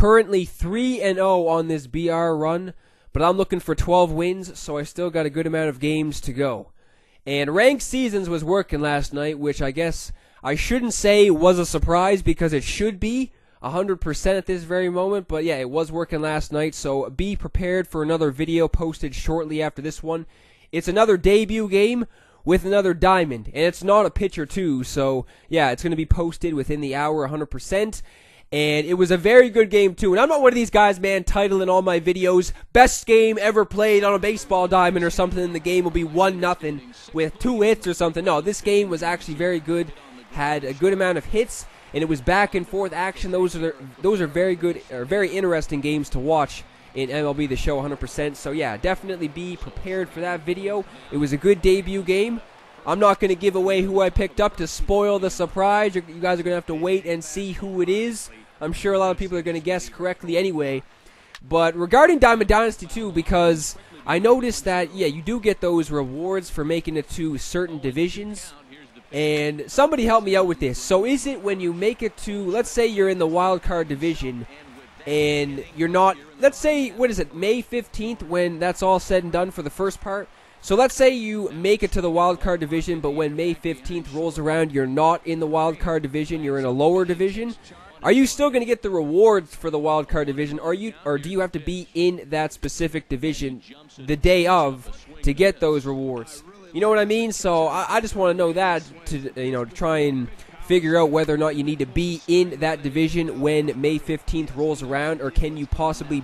currently 3-0 on this BR run, but I'm looking for 12 wins, so I still got a good amount of games to go. And Ranked Seasons was working last night, which I guess I shouldn't say was a surprise because it should be 100% at this very moment. But yeah, it was working last night, so be prepared for another video posted shortly after this one. It's another debut game with another diamond, and it's not a pitcher too, so yeah, it's going to be posted within the hour 100%. And it was a very good game, too. And I'm not one of these guys, man, titling all my videos, best game ever played on a baseball diamond or something, and the game will be 1-0 with 2 hits or something. No, this game was actually very good, had a good amount of hits, and it was back and forth action. Those are very good, or very interesting games to watch in MLB The Show 100%. So, yeah, definitely be prepared for that video. It was a good debut game. I'm not going to give away who I picked up to spoil the surprise. You guys are going to have to wait and see who it is. I'm sure a lot of people are going to guess correctly anyway. But regarding Diamond Dynasty too, because I noticed that, yeah, you do get those rewards for making it to certain divisions. And somebody help me out with this. So is it when you make it to, let's say you're in the wild card division, and you're not, let's say, what is it, May 15th when that's all said and done for the first part? So let's say you make it to the wild card division, but when May 15th rolls around, you're not in the wild card division, you're in a lower division. Are you still going to get the rewards for the wild card division, or do you have to be in that specific division the day of to get those rewards? You know what I mean? So I just want to know that to try and figure out whether or not you need to be in that division when May 15th rolls around, or can you possibly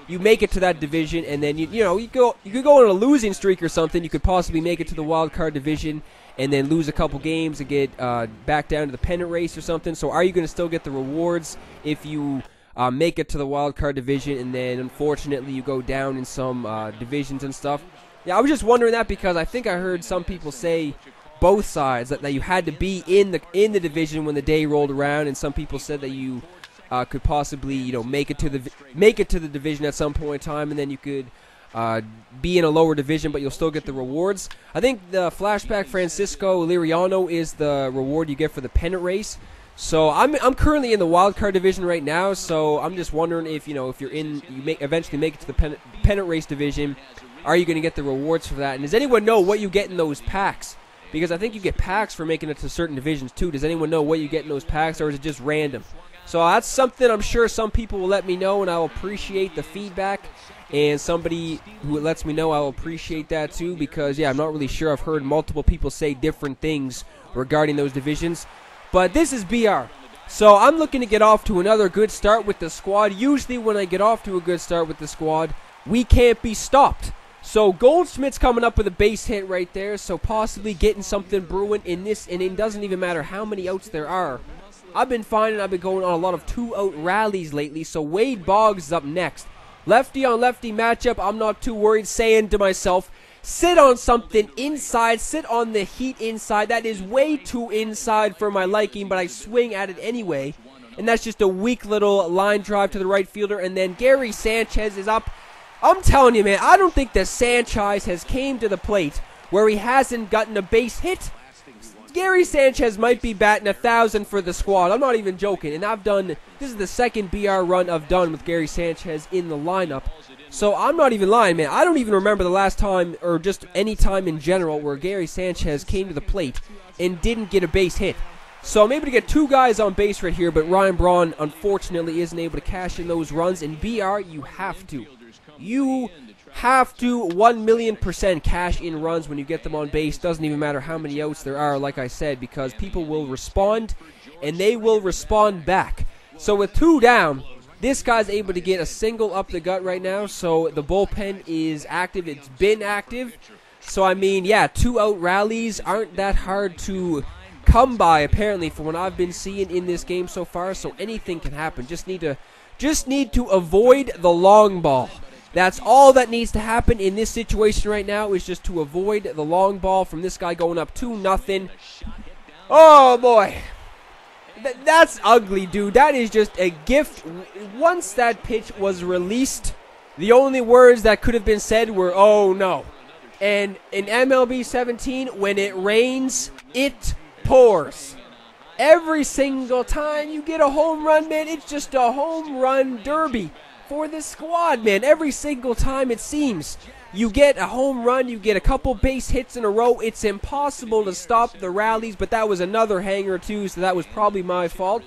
you make it to that division, and then you could go on a losing streak or something. You could possibly make it to the wild card division and then lose a couple games and get back down to the pennant race or something. So are you going to still get the rewards if you make it to the wild card division, and then unfortunately you go down in some divisions and stuff? Yeah, I was just wondering that because I think I heard some people say both sides that you had to be in the division when the day rolled around, and some people said that you could possibly make it to the division at some point in time, and then you could be in a lower division, but you'll still get the rewards. I think the Flashback Francisco Liriano is the reward you get for the pennant race. So I'm currently in the wild card division right now, so I'm just wondering if if you're eventually make it to the pennant race division, are you going to get the rewards for that? And does anyone know what you get in those packs? Because I think you get packs for making it to certain divisions too. Does anyone know what you get in those packs, or is it just random? So that's something I'm sure some people will let me know, and I'll appreciate the feedback. And somebody who lets me know, I'll appreciate that too, because yeah, I'm not really sure. I've heard multiple people say different things regarding those divisions. But this is BR. So I'm looking to get off to another good start with the squad. Usually when I get off to a good start with the squad, we can't be stopped. So Goldschmidt's coming up with a base hit right there, so possibly getting something brewing in this, and it doesn't even matter how many outs there are. I've been going on a lot of 2-out rallies lately, so Wade Boggs is up next. Lefty on lefty matchup, I'm not too worried, saying to myself, sit on something inside, sit on the heat inside. That is way too inside for my liking, but I swing at it anyway. And that's just a weak little line drive to the right fielder, and then Gary Sanchez is up. I'm telling you, man, I don't think that Sanchez has came to the plate where he hasn't gotten a base hit. Gary Sanchez might be batting 1,000 for the squad. I'm not even joking. And this is the second BR run I've done with Gary Sanchez in the lineup. So I'm not even lying, man. I don't even remember the last time, or just any time in general, where Gary Sanchez came to the plate and didn't get a base hit. So I'm able to get 2 guys on base right here, but Ryan Braun, unfortunately, isn't able to cash in those runs. In BR, you have to. You have to 1,000,000% cash in runs when you get them on base. Doesn't even matter how many outs there are, like I said, because people will respond, and they will respond back. So with 2 down, this guy's able to get a single up the gut right now, so the bullpen is active. It's been active. So, I mean, yeah, 2-out rallies aren't that hard to come by, apparently, from what I've been seeing in this game so far, so anything can happen. Just need to avoid the long ball. That's all that needs to happen in this situation right now, is just to avoid the long ball from this guy going up 2-0. Oh, boy. That's ugly, dude. That is just a gift. Once that pitch was released, the only words that could have been said were, oh, no. And in MLB 17, when it rains, it pours. Every single time you get a home run, man, it's just a home run derby for this squad, man. Every single time it seems you get a home run, you get a couple base hits in a row. It's impossible to stop the rallies, but that was another hanger too, so that was probably my fault.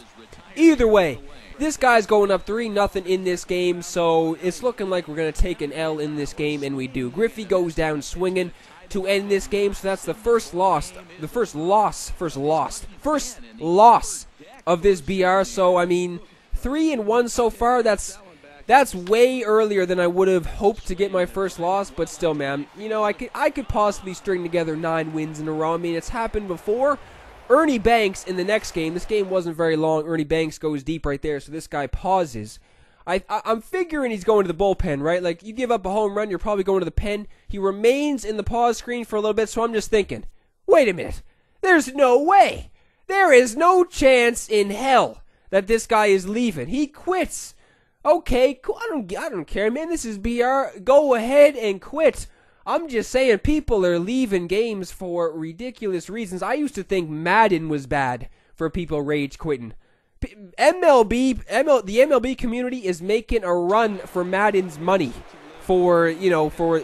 Either way, this guy's going up 3-0 in this game, so it's looking like we're going to take an L in this game, and we do. Griffey goes down swinging to end this game, so that's the first loss of this BR. So I mean, 3-1 so far. That's way earlier than I would have hoped to get my first loss, but still, man, you know, I could possibly string together 9 wins in a row. I mean, it's happened before. Ernie Banks in the next game. This game wasn't very long. Ernie Banks goes deep right there, so this guy pauses. I'm figuring he's going to the bullpen, right? Like, you give up a home run, you're probably going to the pen. He remains in the pause screen for a little bit, so I'm just thinking, wait a minute. There's no way. There is no chance in hell that this guy is leaving. He quits. Okay, cool. I don't care, man. This is BR. Go ahead and quit. I'm just saying, people are leaving games for ridiculous reasons. I used to think Madden was bad for people rage quitting. The MLB community is making a run for Madden's money for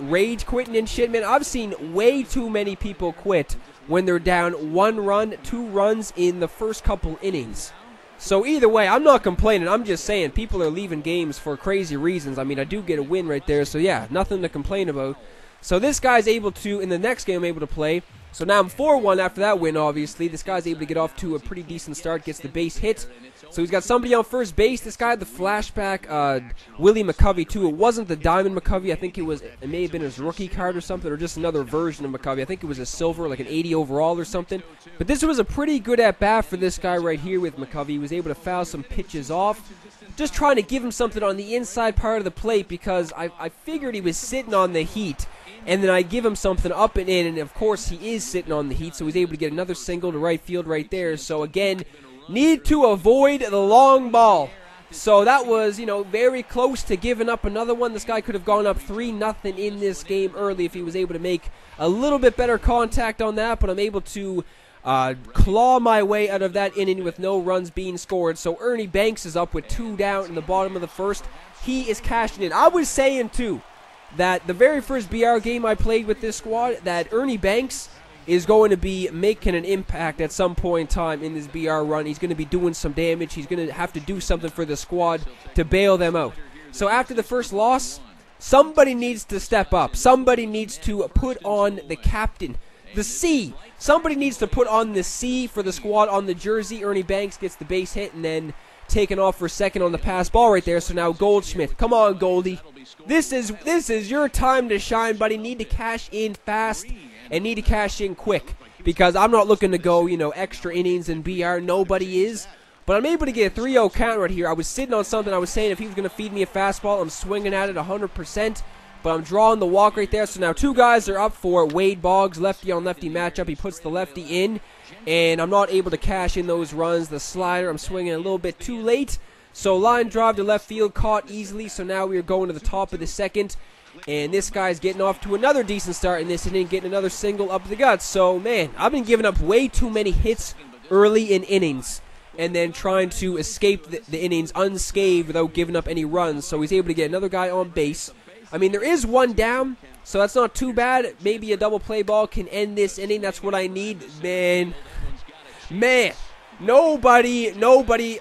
rage quitting and shit, man. I've seen way too many people quit when they're down 1 run, 2 runs in the first couple innings. So either way, I'm not complaining. I'm just saying people are leaving games for crazy reasons. I mean, I do get a win right there, so yeah, nothing to complain about. So this guy's able to, in the next game, I'm able to play. So now I'm 4-1 after that win, obviously. This guy's able to get off to a pretty decent start, gets the base hit. So he's got somebody on first base. This guy had the flashback, Willie McCovey, too. It wasn't the Diamond McCovey. I think it may have been his rookie card or something, or just another version of McCovey. I think it was a silver, like an 80 overall or something. But this was a pretty good at-bat for this guy right here with McCovey. He was able to foul some pitches off. Just trying to give him something on the inside part of the plate because I figured he was sitting on the heat. And then I give him something up and in, and of course he is sitting on the heat, so he's able to get another single to right field right there. So again, need to avoid the long ball. So that was, very close to giving up another one. This guy could have gone up 3-0 in this game early if he was able to make a little bit better contact on that, but I'm able to claw my way out of that inning with no runs being scored. So Ernie Banks is up with 2 down in the bottom of the first. He is cashing in. I was saying, too, that the very first BR game I played with this squad, that Ernie Banks is going to be making an impact at some point in time in this BR run. He's going to be doing some damage. He's going to have to do something for the squad to bail them out. So after the first loss, somebody needs to step up. Somebody needs to put on the captain, the C. Somebody needs to put on the C for the squad on the jersey. Ernie Banks gets the base hit and then taken off for second on the pass ball right there. So now Goldschmidt. Come on, Goldie. This is your time to shine, buddy. Need to cash in fast and need to cash in quick because I'm not looking to go, extra innings in BR. Nobody is. But I'm able to get a 3-0 count right here. I was sitting on something. I was saying if he was going to feed me a fastball, I'm swinging at it 100%. But I'm drawing the walk right there. So now 2 guys are up for Wade Boggs, lefty on lefty matchup. He puts the lefty in, and I'm not able to cash in those runs. The slider, I'm swinging a little bit too late. So line drive to left field, caught easily. So now we are going to the top of the second. And this guy's getting off to another decent start in this inning, getting another single up the guts. So, man, I've been giving up way too many hits early in innings and then trying to escape the innings unscathed without giving up any runs. So he's able to get another guy on base. I mean, there is 1 down, so that's not too bad. Maybe a double play ball can end this inning. That's what I need. Man. Nobody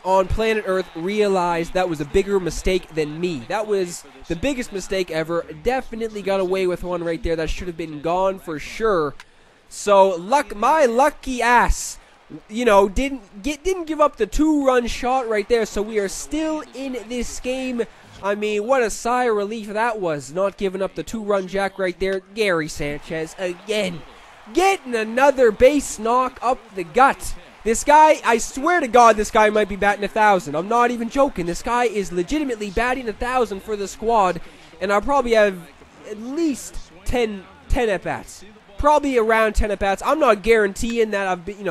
on planet Earth realized that was a bigger mistake than me. That was the biggest mistake ever. Definitely got away with one right there. That should have been gone for sure. So, my lucky ass, didn't give up the 2-run shot right there. So we are still in this game. I mean, what a sigh of relief that was, not giving up the 2-run jack right there. Gary Sanchez again, getting another base knock up the gut. This guy, I swear to God, this guy might be batting 1,000. I'm not even joking. This guy is legitimately batting 1,000 for the squad, and I'll probably have at least 10 at-bats. Probably around 10 at-bats. I'm not guaranteeing that I've been,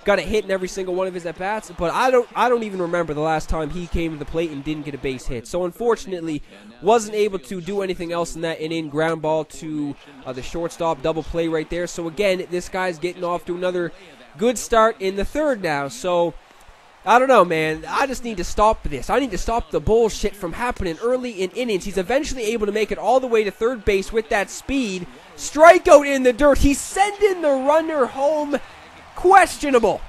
got a hit in every single one of his at-bats, but I don't even remember the last time he came to the plate and didn't get a base hit. So unfortunately, wasn't able to do anything else in that inning. Ground ball to the shortstop, double play right there. So again, this guy's getting off to another good start in the third now. So I don't know, man. I just need to stop this. I need to stop the bullshit from happening early in innings. He's eventually able to make it all the way to third base with that speed. Strikeout in the dirt. He's sending the runner home. Questionable.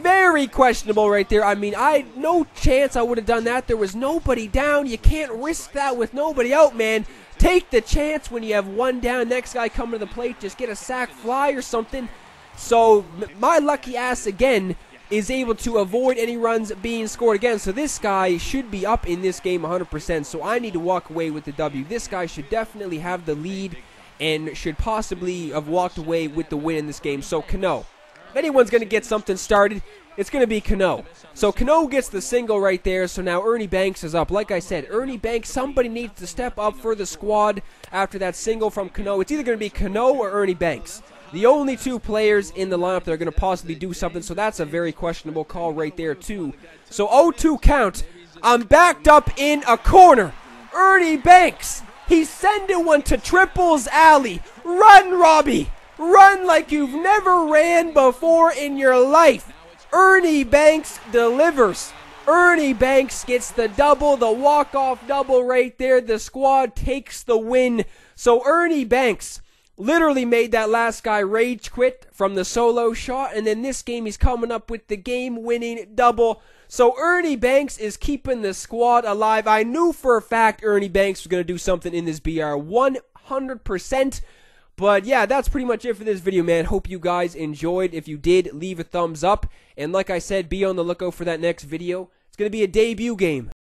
Very questionable right there. I mean, no chance I would have done that. There was nobody down. You can't risk that with nobody out, man. Take the chance when you have one down. Next guy coming to the plate, just get a sac fly or something. So, my lucky ass again is able to avoid any runs being scored again. So this guy should be up in this game 100%. So I need to walk away with the W. This guy should definitely have the lead and should possibly have walked away with the win in this game. So Cano, if anyone's going to get something started, it's going to be Cano. So Cano gets the single right there. So now Ernie Banks is up. Like I said, Ernie Banks, somebody needs to step up for the squad after that single from Cano. It's either going to be Cano or Ernie Banks. The only two players in the lineup that are going to possibly do something, so that's a very questionable call right there, too. So 0-2 count. I'm backed up in a corner. Ernie Banks, he's sending one to Triples Alley. Run, Robbie. Run like you've never ran before in your life. Ernie Banks delivers. Ernie Banks gets the double, the walk-off double right there. The squad takes the win. So Ernie Banks literally made that last guy rage quit from the solo shot, and then this game he's coming up with the game-winning double. So Ernie Banks is keeping the squad alive. I knew for a fact Ernie Banks was going to do something in this BR, 100%. But yeah, that's pretty much it for this video, man. Hope you guys enjoyed. If you did, leave a thumbs up. And like I said, be on the lookout for that next video. It's going to be a debut game.